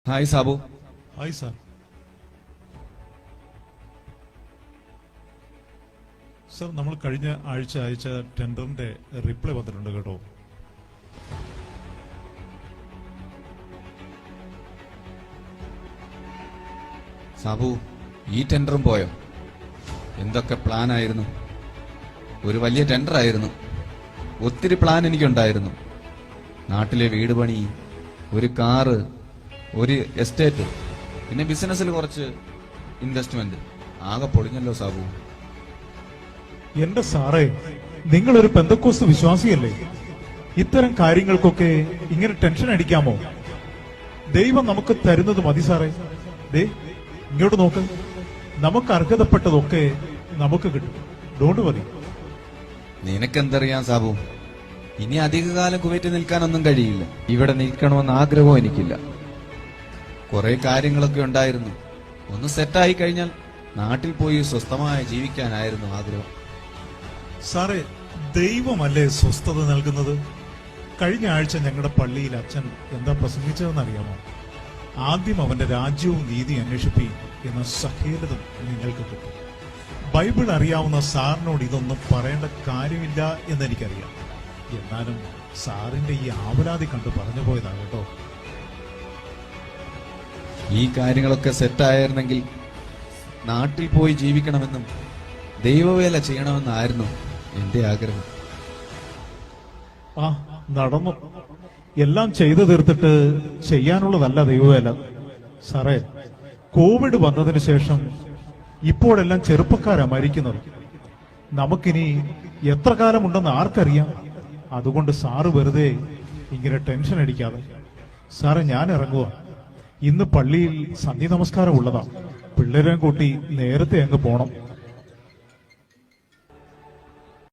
Hi Sabu. Hi sir. Sir, നമ്മൾ കഴിഞ്ഞ ആഴ്ച അയച്ച ടെൻഡറിന്റെ റിപ്ലൈ വന്നിട്ടുണ്ട് കേട്ടോ. സാബു, ഈ ടെൻഡറും പോയോ? എന്തൊക്കെ പ്ലാൻ ആയിരുന്നു! ഒരു വലിയ ടെൻഡർ ആയിരുന്നു. ഒത്തിരി പ്ലാൻ എനിക്കുണ്ടായിരുന്നു. നാട്ടിലെ വീട് പണി, ഒരു കാറ്, ഒരു എസ്റ്റേറ്റ്, പിന്നെ ബിസിനസ്സിൽ കുറച്ച് ഇൻവെസ്റ്റ്മെന്റ്. ആകെ പൊളിഞ്ഞല്ലോ സാബു. എന്റെ സാറേ, നിങ്ങളൊരു പെന്തക്കോസ്ത് വിശ്വാസിയല്ലേ? ഇത്തരം കാര്യങ്ങൾക്കൊക്കെ ഇങ്ങനെ ടെൻഷൻ അടിക്കാമോ? ദൈവം നമുക്ക് തരുന്നത് മതി സാറേ. ദേ ഇങ്ങോട്ട് നോക്ക്, നമുക്ക് അർഹതപ്പെട്ടതൊക്കെ നമുക്ക് കിട്ടും. Don't worry. നിനക്കെന്തറിയാം സാബു, ഇനി അധികകാലം കുവൈറ്റ് നിൽക്കാനൊന്നും കഴിയില്ല. ഇവിടെ നിൽക്കണമെന്ന് ആഗ്രഹവും എനിക്കില്ല. കുറെ കാര്യങ്ങളൊക്കെ ഉണ്ടായിരുന്നു. ഒന്ന് സെറ്റായി കഴിഞ്ഞാൽ നാട്ടിൽ പോയി സ്വസ്ഥമായി ജീവിക്കാനായിരുന്നു ആഗ്രഹം. സാറേ, ദൈവമല്ലേ സ്വസ്ഥത നൽകുന്നത്? കഴിഞ്ഞ ആഴ്ച ഞങ്ങളുടെ പള്ളിയിൽ അച്ഛൻ എന്താ പ്രസംഗിച്ചതെന്ന് അറിയാമോ? ആദ്യം അവന്റെ രാജ്യവും നീതി അന്വേഷിപ്പീൻ എന്ന സകലതും നിങ്ങൾക്ക് കിട്ടും. ബൈബിൾ അറിയാവുന്ന സാറിനോട് ഇതൊന്നും പറയേണ്ട കാര്യമില്ല എന്നെനിക്കറിയാം. എന്നാലും സാറിന്റെ ഈ ആവലാതി കണ്ടു പറഞ്ഞു പോയതാണ് കേട്ടോ. ഈ കാര്യങ്ങളൊക്കെ സെറ്റായിരുന്നെങ്കിൽ നാട്ടിൽ പോയി ജീവിക്കണമെന്നും ദൈവവേല ചെയ്യണമെന്നായിരുന്നു എന്റെ ആഗ്രഹം. ആ, നടന്നു. എല്ലാം ചെയ്തു തീർത്തിട്ട് ചെയ്യാനുള്ളതല്ല ദൈവവേല സാറേ. കോവിഡ് വന്നതിന് ശേഷം ഇപ്പോഴെല്ലാം ചെറുപ്പക്കാരാ മരിക്കുന്നത്. നമുക്കിനി എത്ര കാലമുണ്ടെന്ന് ആർക്കറിയാം? അതുകൊണ്ട് സാറ് വെറുതെ ഇങ്ങനെ ടെൻഷൻ അടിക്കാതെ. സാറേ, ഞാൻ ഇറങ്ങുക. ഇന്ന് പള്ളിയിൽ സന്ധ്യ നമസ്കാരം ഉള്ളതാ. പിള്ളേരെ കൂട്ടി നേരത്തെ അങ്ങ് പോണം.